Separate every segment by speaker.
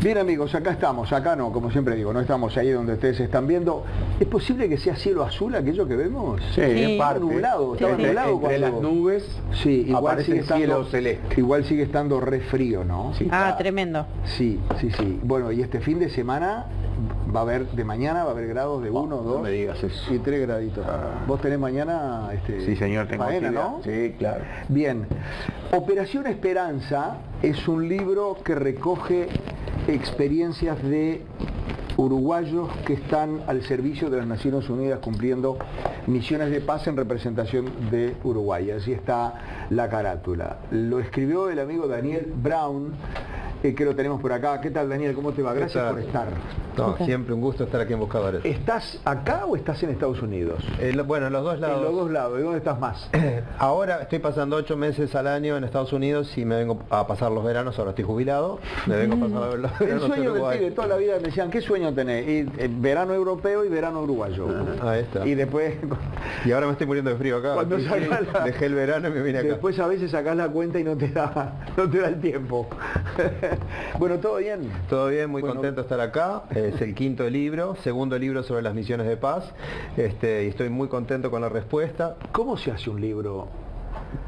Speaker 1: Bien amigos, acá estamos, acá no, como siempre digo, no estamos ahí donde ustedes están viendo. ¿Es posible que sea cielo azul aquello que vemos?
Speaker 2: Sí, es
Speaker 1: Está
Speaker 2: parte.
Speaker 1: nublado, está nublado
Speaker 2: Entre las nubes
Speaker 1: sí, igual
Speaker 2: aparece
Speaker 1: sigue
Speaker 2: el cielo celeste.
Speaker 1: Igual sigue estando re frío, ¿no?
Speaker 2: Sí,
Speaker 3: Ah,
Speaker 2: claro.
Speaker 3: tremendo.
Speaker 1: Sí. Bueno, y este fin de semana va a haber, de mañana va a haber grados de 1, 2
Speaker 2: no me digas eso.
Speaker 1: y 3 graditos. Vos tenés mañana
Speaker 2: Sí, señor, tengo
Speaker 1: faena,
Speaker 2: actividad.
Speaker 1: ¿no?
Speaker 2: Sí, claro.
Speaker 1: Bien. Operación Esperanza es un libro que recoge experiencias de uruguayos que están al servicio de las Naciones Unidas cumpliendo misiones de paz en representación de Uruguay. Así está la carátula. Lo escribió el amigo Daniel Brown, que lo tenemos por acá. ¿Qué tal, Daniel? ¿Cómo te va? Gracias por estar.
Speaker 4: No, siempre un gusto estar aquí en Buscadores.
Speaker 1: ¿Estás acá o estás en Estados Unidos?
Speaker 4: Bueno, en los dos lados.
Speaker 1: En los dos lados. ¿De dónde estás más?
Speaker 4: Ahora estoy pasando 8 meses al año en Estados Unidos y me vengo a pasar los veranos. Ahora estoy jubilado. Me vengo a pasar los
Speaker 1: El
Speaker 4: veranos
Speaker 1: sueño
Speaker 4: en
Speaker 1: del
Speaker 4: Uruguay.
Speaker 1: pibe, toda la vida me decían, ¿qué sueño tenés? Y, verano europeo y verano uruguayo.
Speaker 4: Ahí está.
Speaker 1: Y después,
Speaker 4: Y ahora me estoy muriendo de frío acá.
Speaker 1: Cuando
Speaker 4: Así que
Speaker 1: sacas la-
Speaker 4: dejé el verano y me vine acá.
Speaker 1: después a veces sacás la cuenta y no te da el tiempo. Bueno, ¿todo bien?
Speaker 4: Todo bien, muy
Speaker 1: Bueno.
Speaker 4: contento de estar acá. Es el quinto libro, segundo libro sobre las misiones de paz. Y estoy muy contento con la respuesta.
Speaker 1: ¿Cómo se hace un libro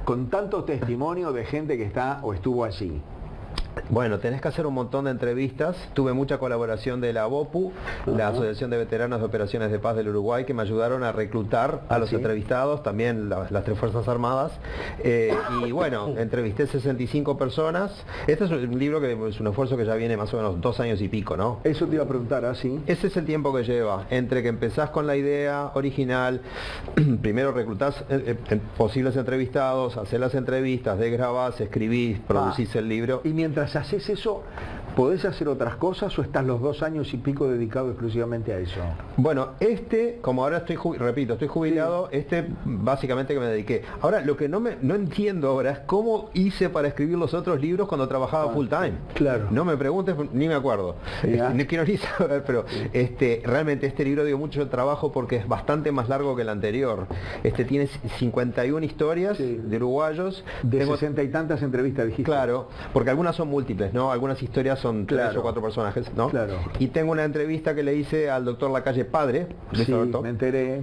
Speaker 1: con tanto testimonio de gente que está o estuvo allí?
Speaker 4: Bueno, tenés que hacer un montón de entrevistas. Tuve mucha colaboración de la ABOPU, la Asociación de Veteranos de Operaciones de Paz del Uruguay, que me ayudaron a reclutar a los
Speaker 1: ¿sí?
Speaker 4: entrevistados, también las tres Fuerzas Armadas. Y bueno, entrevisté 65 personas. Este es un libro que es un esfuerzo que ya viene más o menos 2 años y pico, ¿no?
Speaker 1: Eso te iba a preguntar, ¿así?
Speaker 4: Ese es el tiempo que lleva, entre que empezás con la idea original, primero reclutás posibles entrevistados, hacés las entrevistas, desgrabás, escribís, producís el libro.
Speaker 1: Y mientras haces eso, ¿podés hacer otras cosas o estás los 2 años y pico dedicado exclusivamente a eso?
Speaker 4: Bueno, como ahora estoy jubilado, básicamente que me dediqué. Ahora, lo que no entiendo ahora es cómo hice para escribir los otros libros cuando trabajaba full time.
Speaker 1: Claro.
Speaker 4: No me preguntes, ni me acuerdo.
Speaker 1: Ya.
Speaker 4: No quiero ni saber, pero realmente este libro dio mucho trabajo porque es bastante más largo que el anterior. Tiene 51 historias de uruguayos.
Speaker 1: De
Speaker 4: Tengo-
Speaker 1: 60 y tantas entrevistas, dijiste.
Speaker 4: Claro, porque algunas son múltiples, ¿no? Algunas historias son 3
Speaker 1: Claro.
Speaker 4: o 4 personajes, ¿no?
Speaker 1: Claro.
Speaker 4: Y tengo una entrevista que le hice al doctor Lacalle Padre, Luis
Speaker 1: Sí,
Speaker 4: Alberto,
Speaker 1: me enteré.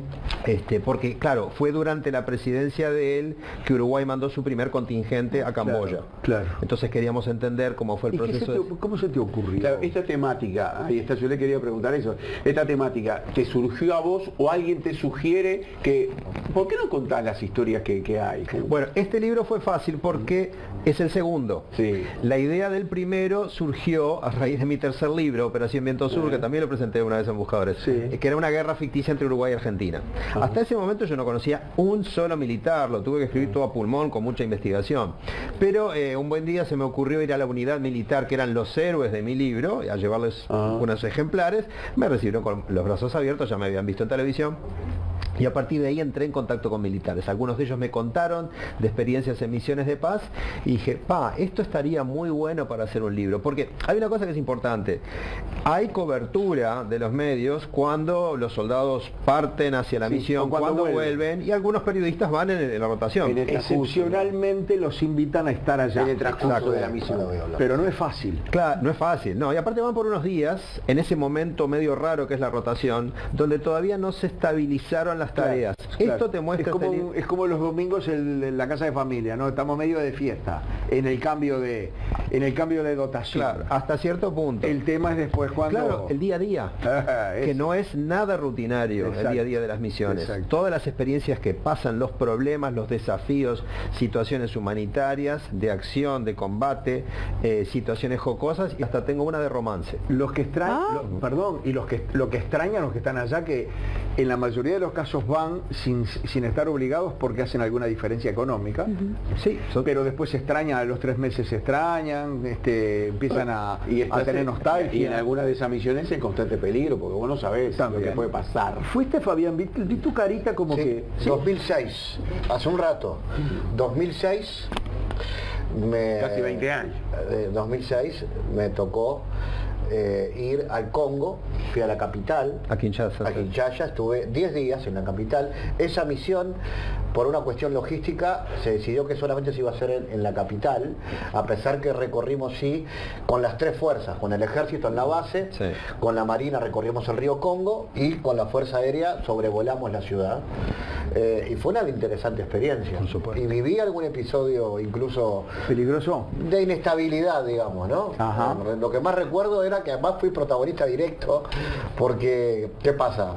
Speaker 4: porque claro, fue durante la presidencia de él que Uruguay mandó su primer contingente a Camboya.
Speaker 1: Claro.
Speaker 4: Entonces queríamos entender cómo fue el
Speaker 1: ¿Y qué
Speaker 4: proceso.
Speaker 1: cómo se te ocurrió?
Speaker 2: Claro, esta temática, ahí está, yo le quería preguntar eso. Esta temática, ¿te surgió a vos o alguien te sugiere que... ¿Por qué no contás las historias que hay?
Speaker 4: Bueno, este libro fue fácil porque es el segundo.
Speaker 2: Sí.
Speaker 4: La idea del primero surgió a raíz de mi tercer libro, Operación Viento Sur, que también lo presenté una vez en Buscadores,
Speaker 1: Sí.
Speaker 4: que era una guerra ficticia entre Uruguay y Argentina. Hasta ese momento yo no conocía un solo militar, lo tuve que escribir todo a pulmón con mucha investigación. Pero un buen día se me ocurrió ir a la unidad militar, que eran los héroes de mi libro, a llevarles unos ejemplares. Me recibieron con los brazos abiertos, ya me habían visto en televisión. Y a partir de ahí entré en contacto con militares. Algunos de ellos me contaron de experiencias en misiones de paz y dije, esto estaría muy bueno para hacer un libro. Porque hay una cosa que es importante. Hay cobertura de los medios cuando los soldados parten hacia la
Speaker 1: Sí,
Speaker 4: misión,
Speaker 1: o cuando
Speaker 4: cuando
Speaker 1: vuelven.
Speaker 4: vuelven, y algunos periodistas van en la rotación.
Speaker 2: En el transcurso,
Speaker 1: Excepcionalmente los invitan a estar allá.
Speaker 2: en el transcurso
Speaker 4: Exacto.
Speaker 2: de la misión.
Speaker 1: Pero no es fácil.
Speaker 4: Claro, no es fácil, no, y aparte van por unos días, en ese momento medio raro que es la rotación, donde todavía no se estabilizaron las tareas.
Speaker 1: Claro.
Speaker 4: Esto te muestra...
Speaker 1: Es como los domingos en la casa de familia, ¿no? Estamos medio de fiesta, en el cambio de dotación.
Speaker 4: Claro, hasta cierto punto.
Speaker 1: El tema es después cuando...
Speaker 4: Claro, el día a día, que
Speaker 1: Eso.
Speaker 4: no es nada rutinario.
Speaker 1: Exacto.
Speaker 4: El día a día de las misiones.
Speaker 1: Exacto.
Speaker 4: Todas las experiencias que pasan, los problemas, los desafíos, situaciones humanitarias, de acción, de combate, situaciones jocosas, y hasta tengo una de romance.
Speaker 1: Los que extrañan, lo que extrañan los que están allá, que en la mayoría de los casos van sin estar obligados porque hacen alguna diferencia económica,
Speaker 4: Sí,
Speaker 1: pero después se extrañan, a los 3 meses se extrañan, empiezan a
Speaker 2: estás
Speaker 1: tener nostalgia.
Speaker 2: Y en algunas de esas misiones en constante peligro, porque vos no sabés lo
Speaker 1: También.
Speaker 2: que puede pasar.
Speaker 1: ¿Fuiste, Fabián? Vi tu carita como
Speaker 5: Sí,
Speaker 1: que...
Speaker 5: 2006, hace un rato. 2006
Speaker 2: Casi 20 años.
Speaker 5: 2006 me tocó ir al Congo, fui a la capital,
Speaker 4: a Kinshasa.
Speaker 5: a Kinshasa, estuve 10 días en la capital. Esa misión por una cuestión logística se decidió que solamente se iba a hacer en la capital, a pesar que recorrimos sí con las tres fuerzas, con el ejército en la base,
Speaker 4: Sí.
Speaker 5: con la marina recorrimos el río Congo y con la fuerza aérea sobrevolamos la ciudad. Y fue una interesante experiencia.
Speaker 4: Por supuesto.
Speaker 5: Y viví algún episodio incluso
Speaker 1: ¿Peligroso?
Speaker 5: de inestabilidad, digamos, ¿no?
Speaker 1: Ajá.
Speaker 5: Lo que más recuerdo era que además fui protagonista directo, porque, ¿qué pasa?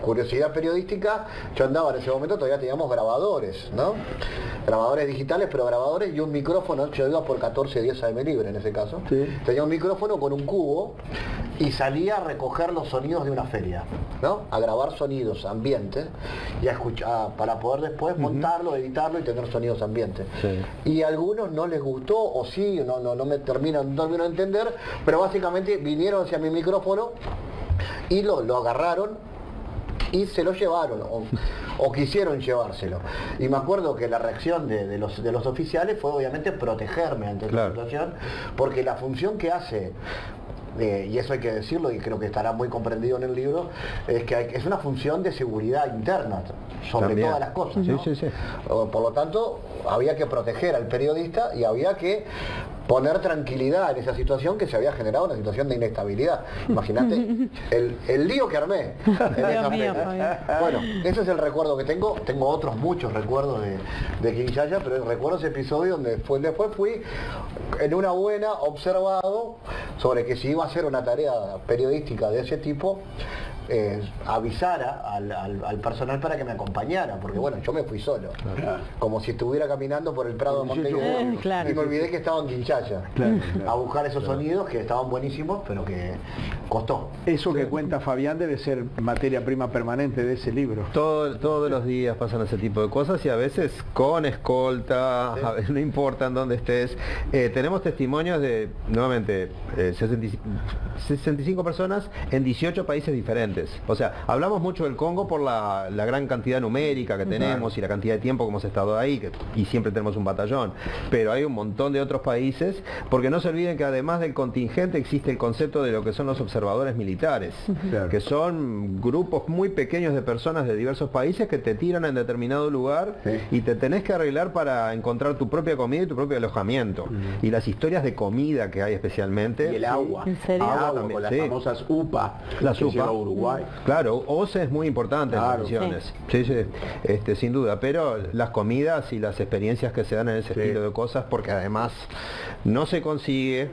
Speaker 5: Curiosidad periodística, yo andaba en ese momento, todavía teníamos grabadores, ¿no? Grabadores digitales, pero grabadores y un micrófono, yo iba por 1410 AM libre en ese caso.
Speaker 1: Sí.
Speaker 5: Tenía un micrófono con un cubo y salía a recoger los sonidos de una feria, ¿no? A grabar sonidos, ambientes, y a escuchar, para poder después montarlo, editarlo y tener sonidos ambientes.
Speaker 4: Sí.
Speaker 5: Y a algunos no les gustó, o sí, no me termino de entender, pero básicamente vinieron hacia mi micrófono y lo agarraron y se lo llevaron, o quisieron llevárselo. Y me acuerdo que la reacción de los oficiales fue obviamente protegerme ante esta situación, porque la función que hace, y eso hay que decirlo y creo que estará muy comprendido en el libro, es que es una función de seguridad interna sobre
Speaker 4: También.
Speaker 5: todas las cosas,
Speaker 4: Sí,
Speaker 5: ¿no?
Speaker 4: sí, sí.
Speaker 5: Por lo tanto, había que proteger al periodista y había que poner tranquilidad en esa situación que se había generado, una situación de inestabilidad. Imagínate el lío que armé en esa
Speaker 3: mío,
Speaker 5: fecha.
Speaker 3: Fabián.
Speaker 5: Bueno, ese es el recuerdo que tengo. Tengo otros muchos recuerdos de Kinshasa, pero recuerdo ese episodio donde después fui en una buena observado sobre que si iba a hacer una tarea periodística de ese tipo, avisara al personal para que me acompañara, porque bueno, yo me fui solo, como si estuviera caminando por el Prado de Montevideo,
Speaker 3: claro.
Speaker 5: y me olvidé que estaba en Kinshasa, a buscar esos sonidos que estaban buenísimos, pero que costó.
Speaker 1: Eso que cuenta Fabián debe ser materia prima permanente de ese libro.
Speaker 4: Todos los días pasan ese tipo de cosas y a veces con escolta, a veces no importa en dónde estés. Tenemos testimonios de, nuevamente, 65 personas en 18 países diferentes. O sea, hablamos mucho del Congo por la gran cantidad numérica que tenemos y la cantidad de tiempo que hemos estado ahí, y siempre tenemos un batallón. Pero hay un montón de otros países, porque no se olviden que además del contingente existe el concepto de lo que son los observadores militares,
Speaker 1: Claro.
Speaker 4: que son grupos muy pequeños de personas de diversos países que te tiran en determinado lugar y te tenés que arreglar para encontrar tu propia comida y tu propio alojamiento. Y las historias de comida que hay especialmente.
Speaker 2: Y el agua.
Speaker 3: ¿En serio?
Speaker 2: Agua
Speaker 4: También,
Speaker 2: con las
Speaker 4: sí.
Speaker 2: famosas UPA.
Speaker 4: Las
Speaker 2: que
Speaker 4: UPA.
Speaker 2: lleva a Uruguay.
Speaker 4: Claro, OCE es muy importante en las
Speaker 2: Claro.
Speaker 4: misiones. Sí, sí, sin duda. Pero las comidas y las experiencias que se dan en ese estilo de cosas, porque además no se consigue,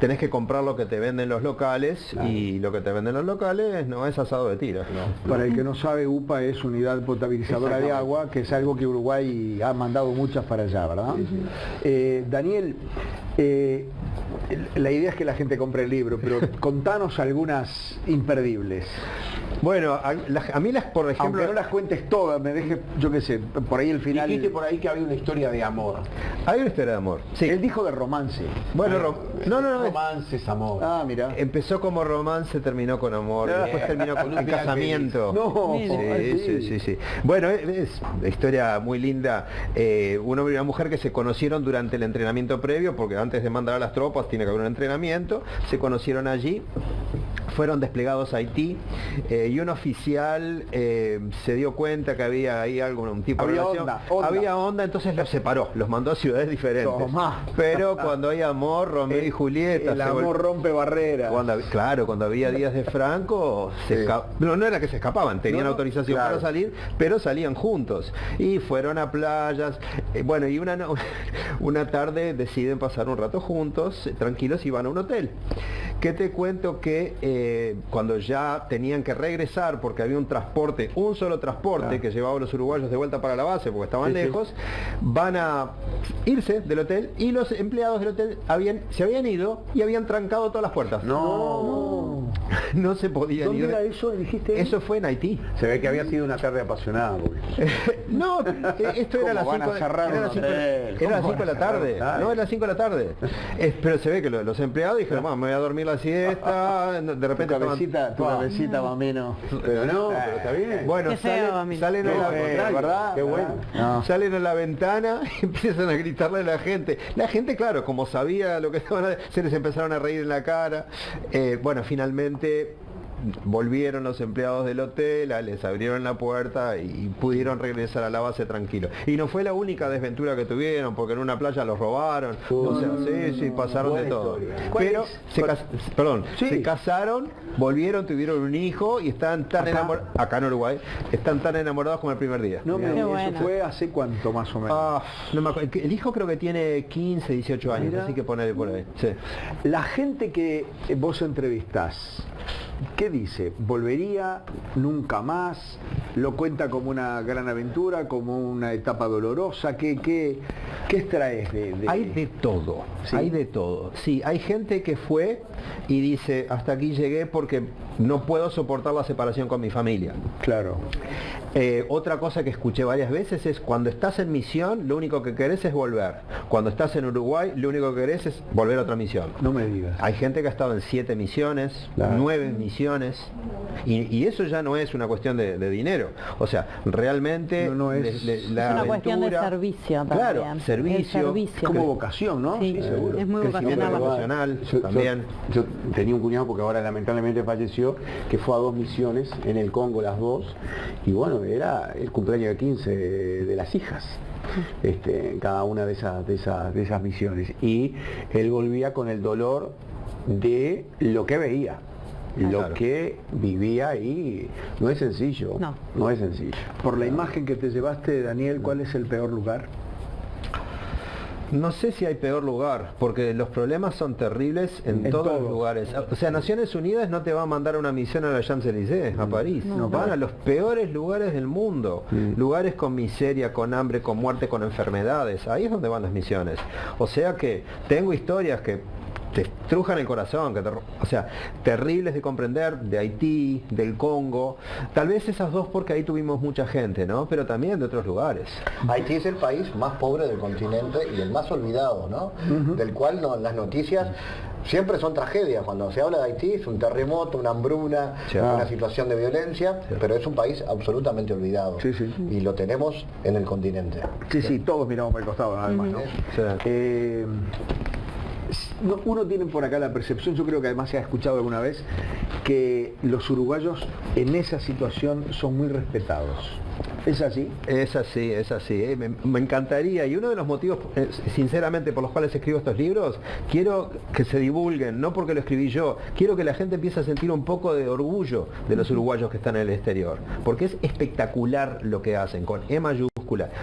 Speaker 4: tenés que comprar lo que te venden los locales, y lo que te venden los locales no es asado de tira.
Speaker 1: Para el que no sabe, UPA es unidad potabilizadora de agua, que es algo que Uruguay ha mandado muchas para allá, ¿verdad? Daniel, la idea es que la gente compre el libro, pero contanos algunas imperdibles.
Speaker 4: Bueno, a mí por ejemplo...
Speaker 1: Aunque no las cuentes todas, me deje, yo qué sé, por ahí el final...
Speaker 2: Dijiste por ahí que había una historia de amor.
Speaker 4: Hay una historia de amor. Sí.
Speaker 1: Él dijo de romance.
Speaker 4: Bueno, no,
Speaker 2: Romances, amor.
Speaker 1: Ah, mira.
Speaker 4: empezó como romance, terminó con amor, después terminó con un
Speaker 2: final
Speaker 4: casamiento.
Speaker 1: No,
Speaker 4: Sí. Bueno, es una historia muy linda. Un hombre y una mujer que se conocieron durante el entrenamiento previo, porque antes de mandar a las tropas tiene que haber un entrenamiento, se conocieron allí, fueron desplegados a Haití, y un oficial se dio cuenta que había ahí un tipo de
Speaker 1: Había
Speaker 4: relación.
Speaker 1: onda.
Speaker 4: Había onda, entonces los separó, los mandó a ciudades diferentes.
Speaker 1: Tomá.
Speaker 4: Pero cuando hay amor, Romeo y Julieta.
Speaker 1: El
Speaker 4: se
Speaker 1: amor rompe barreras.
Speaker 4: cuando había días de Franco, no era que se escapaban, tenían
Speaker 1: No,
Speaker 4: autorización
Speaker 1: claro.
Speaker 4: para salir, pero salían juntos. Y fueron a playas, bueno, y una tarde deciden pasar un rato juntos, tranquilos, y van a un hotel. Que te cuento que cuando ya tenían que regresar, porque había un solo transporte que llevaba a los uruguayos de vuelta para la base, porque estaban lejos, van a irse del hotel, y los empleados del hotel se habían ido y habían trancado todas las puertas.
Speaker 1: No.
Speaker 4: No se podían
Speaker 1: ¿Dónde
Speaker 4: ir.
Speaker 1: era eso? ¿Dijiste?
Speaker 4: Eso fue en Haití.
Speaker 2: Se ve que había sido una tarde apasionada.
Speaker 4: No, esto era
Speaker 1: ¿Cómo
Speaker 4: las
Speaker 1: van a
Speaker 4: 5
Speaker 1: cerrar un hotel?
Speaker 4: era las 5 de la tarde.
Speaker 2: hotel?
Speaker 4: No, era las 5 de la tarde. Pero se ve que los empleados dijeron, "Bueno, me voy a dormir la siesta", de repente
Speaker 1: Tu cabecita va menos.
Speaker 2: Pero no, pero está bien.
Speaker 4: Bueno,
Speaker 3: Qué feo, amigo.
Speaker 4: salen a la
Speaker 1: ¿verdad?
Speaker 2: Qué bueno.
Speaker 1: No.
Speaker 4: Salen a la ventana y empiezan a gritarle a la gente. La gente, claro, como sabía lo que estaban, se les empezaron a reír en la cara. Bueno, finalmente volvieron los empleados del hotel, les abrieron la puerta y pudieron regresar a la base tranquilo. Y no fue la única desventura que tuvieron, porque en una playa los robaron, o sea, sí, pasaron de todo. Pero se casaron, volvieron, tuvieron un hijo y están tan enamorados, acá en Uruguay, están tan enamorados como el primer día.
Speaker 1: No, eso fue hace cuánto más o menos.
Speaker 4: No me acuerdo. El hijo creo que tiene 15, 18 años, así que ponele por ahí. Sí.
Speaker 1: La gente que vos entrevistás, ¿qué dice? ¿Volvería? ¿Nunca más? ¿Lo cuenta como una gran aventura? ¿Como una etapa dolorosa? ¿Qué extraes de...?
Speaker 4: Hay de todo,
Speaker 1: ¿Sí?
Speaker 4: Hay de todo. Sí, hay gente que fue y dice, hasta aquí llegué porque no puedo soportar la separación con mi familia.
Speaker 1: Claro.
Speaker 4: Otra cosa que escuché varias veces es, cuando estás en misión, lo único que querés es volver. Cuando estás en Uruguay, lo único que querés es volver a otra misión.
Speaker 1: No me digas.
Speaker 4: Hay gente que ha estado en 7 misiones,
Speaker 1: Claro.
Speaker 4: 9 misiones, y eso ya no es una cuestión de dinero. O sea, realmente
Speaker 1: No es-
Speaker 4: la
Speaker 3: Es una cuestión de
Speaker 4: aventura-
Speaker 3: servicio también.
Speaker 4: Claro,
Speaker 3: El
Speaker 4: servicio.
Speaker 1: Es como vocación, ¿no?
Speaker 3: Sí,
Speaker 1: seguro.
Speaker 3: es muy
Speaker 4: Crecimiento
Speaker 3: vocacional.
Speaker 4: profesional también.
Speaker 2: Yo tenía un cuñado, porque ahora lamentablemente falleció, que fue a 2 misiones en el Congo, las 2, y bueno, era el cumpleaños de 15 de las hijas, en cada una de esas misiones, y él volvía con el dolor de lo que veía, lo
Speaker 4: Claro.
Speaker 2: que vivía, y no es sencillo,
Speaker 3: No.
Speaker 2: es sencillo.
Speaker 1: Por la imagen que te llevaste, Daniel, ¿cuál es el peor lugar?
Speaker 4: No sé si hay peor lugar, porque los problemas son terribles en
Speaker 1: En
Speaker 4: todos los
Speaker 1: todos.
Speaker 4: lugares. O sea, Naciones Unidas no te va a mandar a una misión a la Champs-Élysées, a París.
Speaker 3: No.
Speaker 4: Van a los peores lugares del mundo. Lugares con miseria, con hambre, con muerte, con enfermedades. Ahí es donde van las misiones. O sea que tengo historias que te estrujan el corazón, o sea, terribles de comprender, de Haití, del Congo. Tal vez esas dos porque ahí tuvimos mucha gente, ¿no? Pero también de otros lugares.
Speaker 5: Haití es el país más pobre del continente y el más olvidado, ¿no? Del cual las noticias siempre son tragedias. Cuando se habla de Haití es un terremoto, una hambruna,
Speaker 4: Sí.
Speaker 5: una situación de violencia, pero es un país absolutamente olvidado.
Speaker 1: Sí, sí.
Speaker 5: Y lo tenemos en el continente.
Speaker 1: Sí, todos miramos para el costado, además, ¿no?
Speaker 4: Sí.
Speaker 1: Uno tiene por acá la percepción, yo creo que además se ha escuchado alguna vez, que los uruguayos en esa situación son muy respetados. ¿Es así?
Speaker 4: Es así, es así. Me encantaría, y uno de los motivos, sinceramente, por los cuales escribo estos libros, quiero que se divulguen, no porque lo escribí yo, quiero que la gente empiece a sentir un poco de orgullo de los uruguayos que están en el exterior, porque es espectacular lo que hacen, con E mayúscula.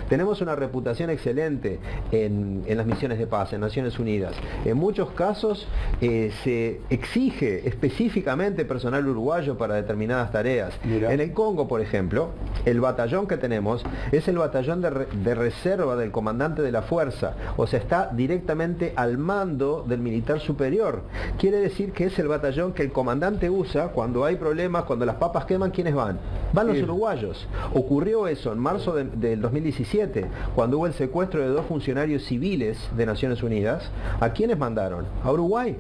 Speaker 4: Tenemos una reputación excelente en las misiones de paz, en Naciones Unidas. En muchos casos se exige específicamente personal uruguayo para determinadas tareas.
Speaker 1: Mira.
Speaker 4: En el Congo, por ejemplo, el batallón que tenemos es el batallón de reserva del comandante de la fuerza, o sea, está directamente al mando del militar superior. Quiere decir que es el batallón que el comandante usa cuando hay problemas, cuando las papas queman. ¿Quiénes van? Van los uruguayos. Ocurrió eso en marzo del 2017, cuando hubo el secuestro de 2 funcionarios civiles de Naciones Unidas. ¿A quiénes mandaron? A Uruguay.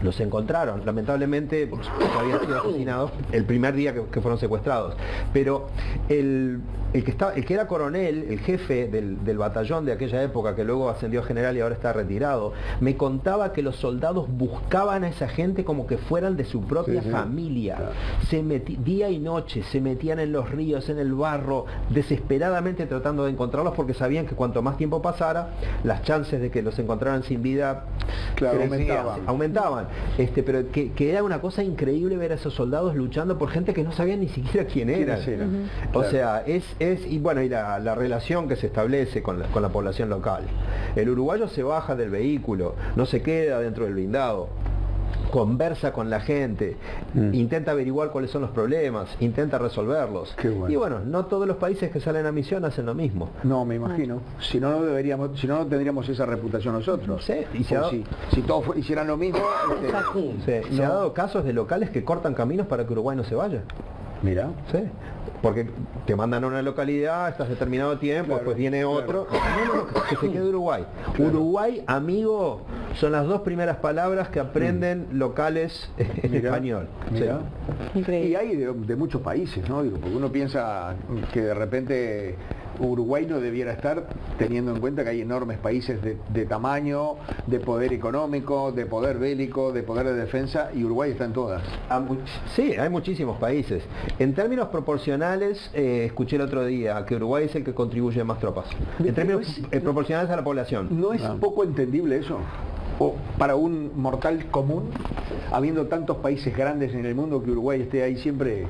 Speaker 4: Los encontraron, lamentablemente, porque habían sido asesinados el primer día que fueron secuestrados. Pero el que era coronel, el jefe del batallón de aquella época, que luego ascendió a general y ahora está retirado, me contaba que los soldados buscaban a esa gente como que fueran de su propia familia. Claro. Día y noche se metían en los ríos, en el barro, desesperadamente tratando de encontrarlos, porque sabían que cuanto más tiempo pasara, las chances de que los encontraran sin vida,
Speaker 1: claro,
Speaker 4: aumentaban. Pero que era una cosa increíble ver a esos soldados luchando por gente que no sabían ni siquiera quién era. O sea, y bueno, y la relación que se establece con la población local. El uruguayo se baja del vehículo, no se queda dentro del blindado, conversa con la gente, intenta averiguar cuáles son los problemas, intenta resolverlos.
Speaker 1: Bueno.
Speaker 4: Y bueno, no todos los países que salen a misión hacen lo mismo.
Speaker 1: No, me imagino. Si no, no tendríamos esa reputación nosotros.
Speaker 4: Sí, y
Speaker 1: si todos hicieran lo mismo.
Speaker 4: Se ha dado casos de locales que cortan caminos para que Uruguay no se vaya.
Speaker 1: Mira.
Speaker 4: Sí. Porque te mandan a una localidad, estás determinado tiempo, después viene otro. No, que se quede Uruguay. Claro. Uruguay, amigo, son las 2 primeras palabras que aprenden locales en español.
Speaker 1: Mira.
Speaker 3: Sí.
Speaker 1: Y hay de muchos países, ¿no? Digo, porque uno piensa que de repente Uruguay no debiera estar, teniendo en cuenta que hay enormes países de tamaño, de poder económico, de poder bélico, de poder de defensa, y Uruguay está en todas.
Speaker 4: Sí, hay muchísimos países. En términos proporcionales, escuché el otro día que Uruguay es el que contribuye más tropas. En términos proporcionales a la población.
Speaker 1: ¿No es poco entendible eso? O para un mortal común, habiendo tantos países grandes en el mundo, que Uruguay esté ahí siempre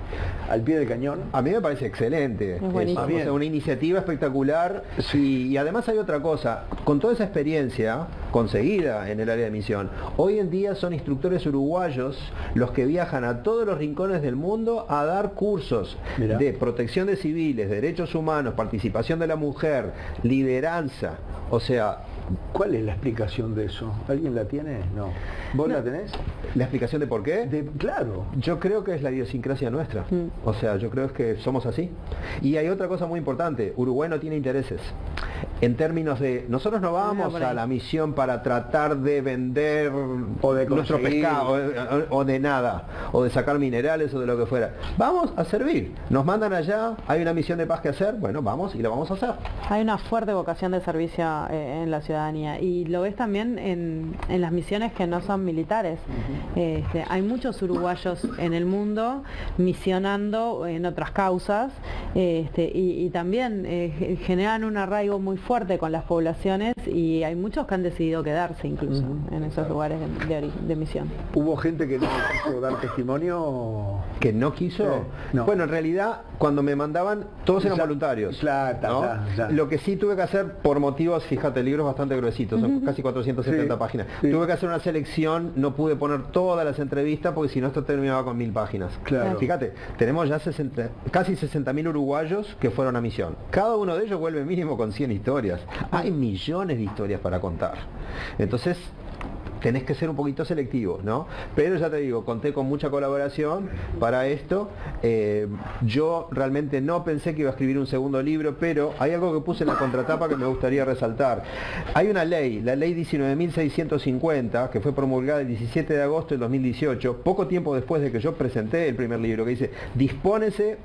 Speaker 1: al pie del cañón.
Speaker 4: A mí me parece excelente.
Speaker 3: Es buenísimo.
Speaker 4: O sea, una iniciativa espectacular. Y además hay otra cosa. Con toda esa experiencia conseguida en el área de misión, hoy en día son instructores uruguayos los que viajan a todos los rincones del mundo a dar cursos de protección de civiles, derechos humanos, participación de la mujer, lideranza. O sea,
Speaker 1: ¿cuál es la explicación de eso? ¿Alguien la tiene? No. ¿Vos la tenés?
Speaker 4: ¿la explicación de por qué?
Speaker 1: Claro.
Speaker 4: Yo creo que es la idiosincrasia nuestra. O sea, yo creo que somos así. Y hay otra cosa muy importante. Uruguay no tiene intereses. En términos de... Nosotros no vamos a la misión para tratar de vender
Speaker 1: o de
Speaker 4: nuestro pescado o de nada, o de sacar minerales o de lo que fuera. Vamos a servir. Nos mandan allá, hay una misión de paz que hacer, bueno, vamos y la vamos a hacer.
Speaker 3: Hay una fuerte vocación de servicio en la ciudadanía, y lo ves también en las misiones que no son militares. Hay muchos uruguayos en el mundo misionando en otras causas, y también generan un arraigo muy fuerte con las poblaciones, y hay muchos que han decidido quedarse incluso en esos lugares de misión.
Speaker 1: ¿Hubo gente que no quiso dar testimonio?
Speaker 4: ¿Que no quiso?
Speaker 1: No.
Speaker 4: Bueno, en realidad, cuando me mandaban, todos eran voluntarios. ¿no? Lo que sí tuve que hacer por motivos, fíjate, libros bastante gruesitos, son casi 470 páginas. Tuve que hacer una selección, no pude poner todas las entrevistas porque si no esto terminaba con 1000 páginas.
Speaker 1: Claro.
Speaker 4: Fíjate, tenemos ya casi 60.000 uruguayos que fueron a misión. Cada uno de ellos vuelve mínimo con 100 historias. Hay millones de historias para contar. Entonces, tenés que ser un poquito selectivo, ¿no? Pero ya te digo, conté con mucha colaboración para esto. Yo realmente no pensé que iba a escribir un segundo libro, pero hay algo que puse en la contratapa que me gustaría resaltar. Hay una ley, la ley 19.650, que fue promulgada el 17 de agosto del 2018, poco tiempo después de que yo presenté el primer libro, que dice, dispónese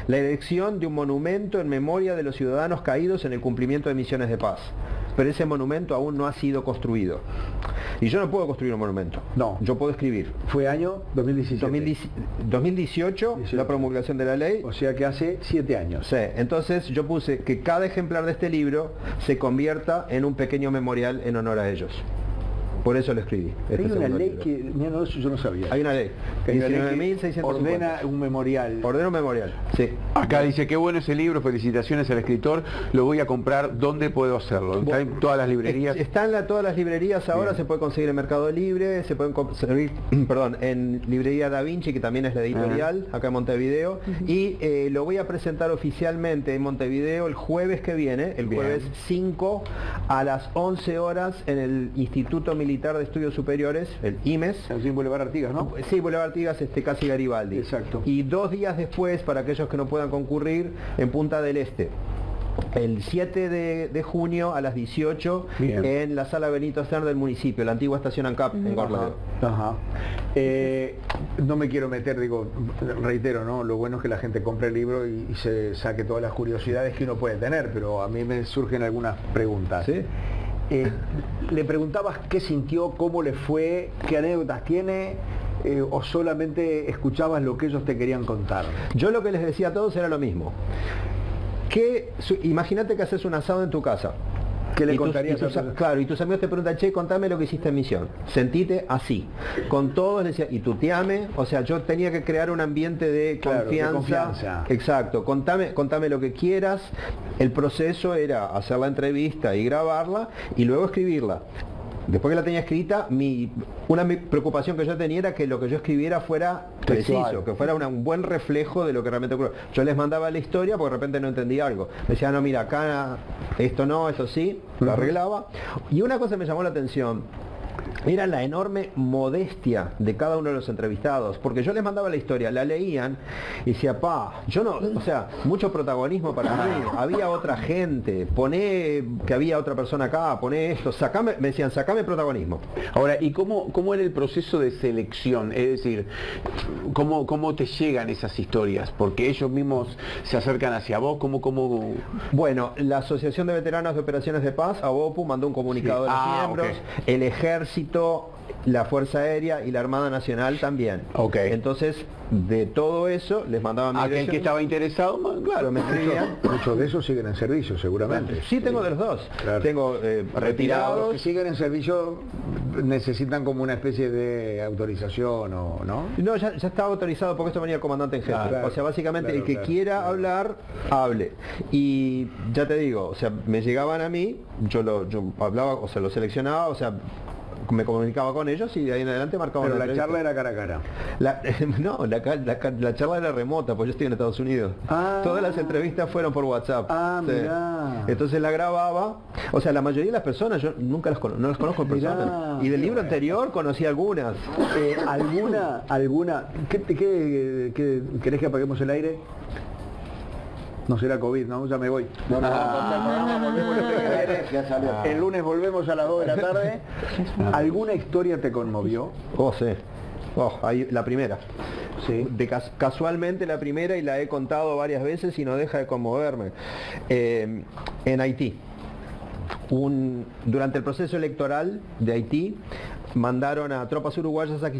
Speaker 4: la erección de un monumento en memoria de los ciudadanos caídos en el cumplimiento de misiones de paz. Pero ese monumento aún no ha sido construido. Y yo no puedo construir un monumento.
Speaker 1: No.
Speaker 4: Yo puedo escribir.
Speaker 1: ¿Fue año 2017?
Speaker 4: 2018, la promulgación de la ley.
Speaker 1: O sea que hace 7 años.
Speaker 4: Sí. Entonces yo puse que cada ejemplar de este libro se convierta en un pequeño memorial en honor a ellos. Por eso lo escribí.
Speaker 1: Hay una ley que, mira, no, eso yo no sabía.
Speaker 4: Hay una ley. 19.650.
Speaker 1: Ordena un memorial.
Speaker 4: Ordena un memorial, sí.
Speaker 2: Acá dice, qué bueno ese libro, felicitaciones al escritor, lo voy a comprar, ¿dónde puedo hacerlo? ¿Está en todas las librerías?
Speaker 4: Está en todas las librerías ahora. Bien. Se puede conseguir en Mercado Libre, se pueden conseguir, en Librería Da Vinci, que también es la editorial, acá en Montevideo, y lo voy a presentar oficialmente en Montevideo el jueves que viene, el jueves 5 a las 11 horas en el Instituto Militar de Estudios Superiores, el IMES.
Speaker 1: En Boulevard Artigas, ¿no?
Speaker 4: Sí, Boulevard Artigas, casi Garibaldi.
Speaker 1: Exacto.
Speaker 4: Y 2 días después, para aquellos que no puedan concurrir, en Punta del Este. El 7 de junio a las 18 en la sala Benito Stern del municipio, la antigua estación ANCAP en Gorlado.
Speaker 1: No me quiero meter, reitero, ¿no? Lo bueno es que la gente compre el libro y se saque todas las curiosidades que uno puede tener, pero a mí me surgen algunas preguntas.
Speaker 4: ¿Sí?
Speaker 1: Le preguntabas qué sintió, cómo le fue, qué anécdotas tiene, o solamente escuchabas lo que ellos te querían contar.
Speaker 4: Yo lo que les decía a todos era lo mismo. Imagínate que haces un asado en tu casa.
Speaker 1: ¿Qué le contarías a todos?
Speaker 4: Claro, y tus amigos te preguntan, che, contame lo que hiciste en misión. Sentite así. Con todos les decía, y tuteame, o sea, yo tenía que crear un ambiente de confianza. Exacto, contame lo que quieras. El proceso era hacer la entrevista y grabarla, y luego escribirla. Después que la tenía escrita, una preocupación que yo tenía era que lo que yo escribiera fuera preciso, que fuera un buen reflejo de lo que realmente ocurrió. Yo les mandaba la historia porque de repente no entendía algo. Me decía, no, mira, acá esto no, esto sí, lo arreglaba. Y una cosa me llamó la atención. era la enorme modestia de cada uno de los entrevistados, porque yo les mandaba la historia, la leían y decía, yo no, o sea, mucho protagonismo para mí, había otra gente, poné que había otra persona acá, poné esto, me decían, sacame protagonismo.
Speaker 2: Ahora, ¿y cómo era el proceso de selección? Es decir, ¿cómo te llegan esas historias? Porque ellos mismos se acercan hacia vos, ¿cómo?
Speaker 4: Bueno, la Asociación de Veteranos de Operaciones de Paz, ABOPU, mandó un comunicado de los miembros,
Speaker 2: okay.
Speaker 4: El Ejército, la Fuerza Aérea y la Armada Nacional también.
Speaker 2: Okay.
Speaker 4: Entonces, de todo eso, les mandaban mi
Speaker 2: aquel
Speaker 4: dirección.
Speaker 2: Que estaba interesado, claro,
Speaker 4: me escribían.
Speaker 1: Muchos de esos siguen en servicio, seguramente.
Speaker 4: Sí, tengo de los dos.
Speaker 1: Claro.
Speaker 4: Tengo
Speaker 1: Los
Speaker 4: retirados.
Speaker 1: que siguen en servicio necesitan como una especie de autorización, ¿no?
Speaker 4: No, ya estaba autorizado porque esto venía el comandante en jefe.
Speaker 1: Claro,
Speaker 4: o sea, básicamente
Speaker 1: claro,
Speaker 4: el que
Speaker 1: claro,
Speaker 4: quiera
Speaker 1: claro.
Speaker 4: hablar, hable. Y ya te digo, o sea, me llegaban a mí, yo hablaba, o sea, lo seleccionaba, o sea, me comunicaba con ellos y de ahí en adelante marcaba
Speaker 1: Pero
Speaker 4: una
Speaker 1: la
Speaker 4: entrevista.
Speaker 1: charla era cara a cara.
Speaker 4: No, la charla era remota, pues yo estoy en Estados Unidos.
Speaker 1: Ah.
Speaker 4: Todas las entrevistas fueron por WhatsApp.
Speaker 1: Ah,
Speaker 4: Sí.
Speaker 1: mirá.
Speaker 4: Entonces la grababa. O sea, la mayoría de las personas yo nunca no las conozco en
Speaker 1: Mirá.
Speaker 4: persona. Y del libro anterior conocí algunas.
Speaker 1: ¿Alguna? ¿Querés que apaguemos el aire? No será COVID, ¿no? Ya me voy. El lunes volvemos a las 2 de la tarde. ¿Alguna historia te conmovió?
Speaker 4: Oh, sí. Ahí, la primera.
Speaker 1: Sí.
Speaker 4: Casualmente la primera, y la he contado varias veces y no deja de conmoverme. En Haití. Durante el proceso electoral de Haití, mandaron a tropas uruguayas a que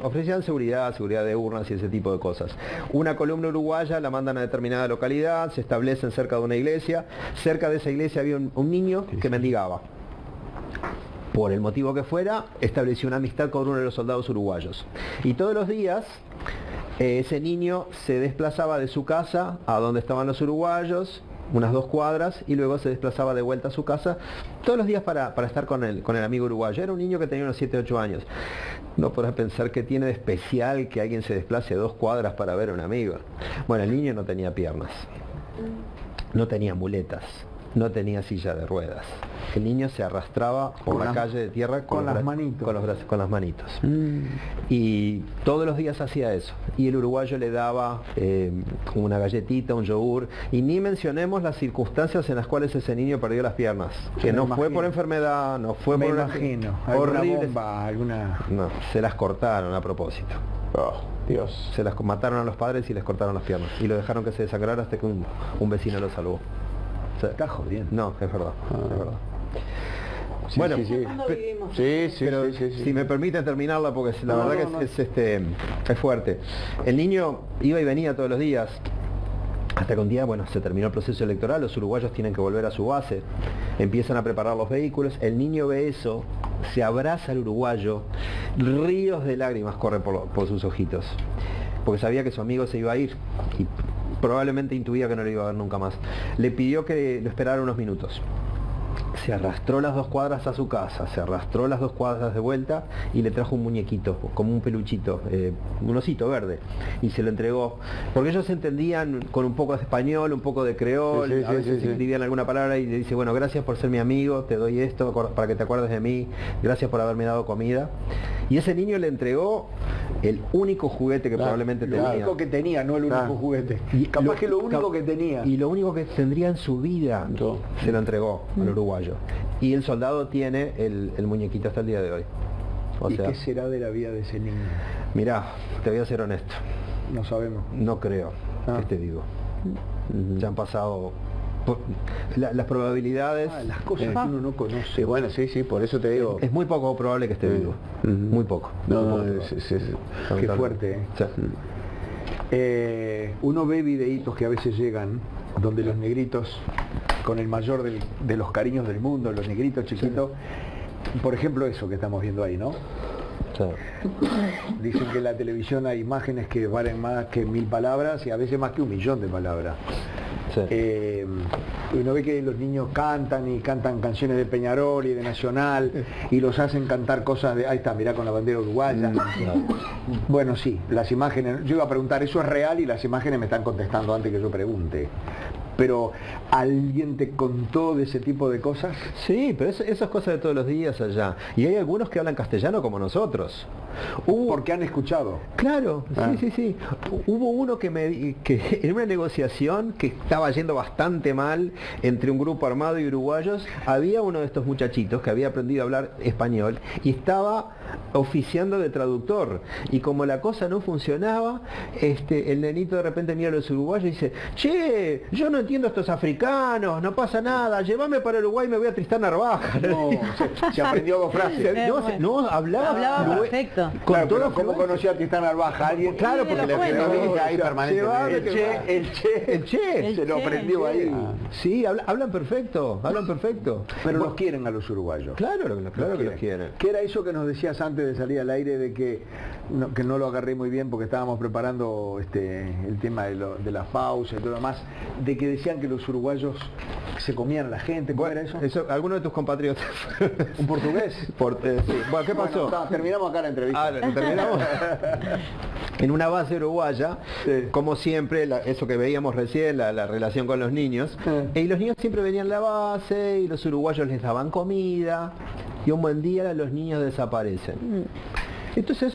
Speaker 4: ofrecieran seguridad de urnas y ese tipo de cosas. Una columna uruguaya la mandan a determinada localidad, se establecen cerca de una iglesia. Cerca de esa iglesia había un niño que mendigaba. Por el motivo que fuera, estableció una amistad con uno de los soldados uruguayos. Y todos los días, ese niño se desplazaba de su casa a donde estaban los uruguayos, unas 2 cuadras, y luego se desplazaba de vuelta a su casa todos los días para estar con el amigo uruguayo. Era un niño que tenía unos 7, 8 años. No podrás pensar qué tiene de especial que alguien se desplace 2 cuadras para ver a un amigo. Bueno, el niño no tenía piernas, no tenía muletas, no tenía silla de ruedas. El niño se arrastraba por la calle de tierra
Speaker 1: con las manitos.
Speaker 4: Con las manitos. Y todos los días hacía eso. Y el uruguayo le daba una galletita, un yogur. Y ni mencionemos las circunstancias en las cuales ese niño perdió las piernas. Que no fue por enfermedad, no fue por una...
Speaker 1: horrible. Bomba,
Speaker 4: No, se las cortaron a propósito.
Speaker 2: Oh, Dios.
Speaker 4: Se las mataron a los padres y les cortaron las piernas. Y lo dejaron que se desangrara hasta que un vecino lo salvó. O sea,
Speaker 1: está jodiendo.
Speaker 4: No, es verdad. Es verdad.
Speaker 2: Sí,
Speaker 4: bueno,
Speaker 2: sí.
Speaker 4: Pero si me permiten terminarla, porque la verdad que es fuerte. El niño iba y venía todos los días, hasta que un día, se terminó el proceso electoral, los uruguayos tienen que volver a su base, empiezan a preparar los vehículos, el niño ve eso, se abraza al uruguayo, ríos de lágrimas corren por sus ojitos, porque sabía que su amigo se iba a ir, y probablemente intuía que no lo iba a ver nunca más. Le pidió que lo esperara unos minutos. Se arrastró las 2 cuadras a su casa, se arrastró las 2 cuadras de vuelta y le trajo un muñequito, como un peluchito, un osito verde, y se lo entregó, porque ellos entendían con un poco de español, un poco de creol, a veces escribían alguna palabra y le dice, bueno, gracias por ser mi amigo, te doy esto para que te acuerdes de mí, gracias por haberme dado comida. Y ese niño le entregó el único juguete que probablemente tenía.
Speaker 1: Lo único que tenía, no el único juguete. Y capaz que lo único que tenía.
Speaker 4: Y lo único que tendría en su vida, se lo entregó al uruguayo. Y el soldado tiene el muñequito hasta el día de hoy.
Speaker 1: ¿Y qué será de la vida de ese niño?
Speaker 4: Mirá, te voy a ser honesto.
Speaker 1: No sabemos.
Speaker 4: No creo que esté vivo. Ya han pasado... las probabilidades...
Speaker 1: las cosas que uno no conoce.
Speaker 2: Bueno, sí, por eso te digo.
Speaker 4: Es muy poco probable que esté vivo. Muy poco.
Speaker 1: Qué fuerte. Uno ve videitos que a veces llegan donde los negritos, con el mayor de los cariños del mundo, los negritos chiquitos, por ejemplo eso que estamos viendo ahí, ¿no? Dicen que en la televisión hay imágenes que valen más que 1000 palabras y a veces más que 1.000.000 de palabras. Uno ve que los niños cantan canciones de Peñarol y de Nacional y los hacen cantar cosas de, ahí está, mirá con la bandera uruguaya. Bueno, sí, las imágenes, yo iba a preguntar, ¿eso es real? Y las imágenes me están contestando antes que yo pregunte. pero ¿alguien te contó de ese tipo de cosas?
Speaker 4: Sí, pero eso es cosa de todos los días allá. Y hay algunos que hablan castellano como nosotros.
Speaker 1: Porque han escuchado.
Speaker 4: Claro,
Speaker 1: Ah.
Speaker 4: sí. Hubo uno que en una negociación que estaba yendo bastante mal entre un grupo armado y uruguayos, había uno de estos muchachitos que había aprendido a hablar español y estaba oficiando de traductor. Y como la cosa no funcionaba, el nenito de repente mira a los uruguayos y dice: che, yo no entiendo a estos africanos, no pasa nada, llévame para Uruguay y me voy a Tristán Narvaja.
Speaker 1: No, se aprendió dos frases.
Speaker 3: Hablaba perfecto.
Speaker 4: Con
Speaker 1: Claro,
Speaker 4: todo
Speaker 1: pero ¿cómo
Speaker 4: fluente.
Speaker 1: conoció a Tristán Narvaja? ¿Alguien?
Speaker 4: Claro,
Speaker 3: Sí,
Speaker 4: porque
Speaker 3: de los
Speaker 4: le
Speaker 3: cuentos.
Speaker 2: ahí permanentemente.
Speaker 1: El Che, se lo
Speaker 3: Che.
Speaker 1: aprendió ahí.
Speaker 4: Sí, hablan perfecto, hablan perfecto.
Speaker 1: Pero los quieren a los uruguayos.
Speaker 4: Claro que los quieren.
Speaker 1: ¿Qué era eso que nos decías antes de salir al aire de que no lo agarré muy bien porque estábamos preparando el tema de las pausas y todo lo demás, de que decían que los uruguayos se comían a la gente? ¿Cómo era eso?
Speaker 4: ¿Alguno de tus compatriotas?
Speaker 1: ¿Un portugués?
Speaker 4: Sí. Bueno, ¿qué pasó?
Speaker 1: Bueno, terminamos acá la entrevista.
Speaker 4: ¿Terminamos? En una base uruguaya,
Speaker 1: Sí.
Speaker 4: como siempre, eso que veíamos recién, la relación con los niños, y los niños siempre venían a la base y los uruguayos les daban comida, y un buen día los niños desaparecen. Entonces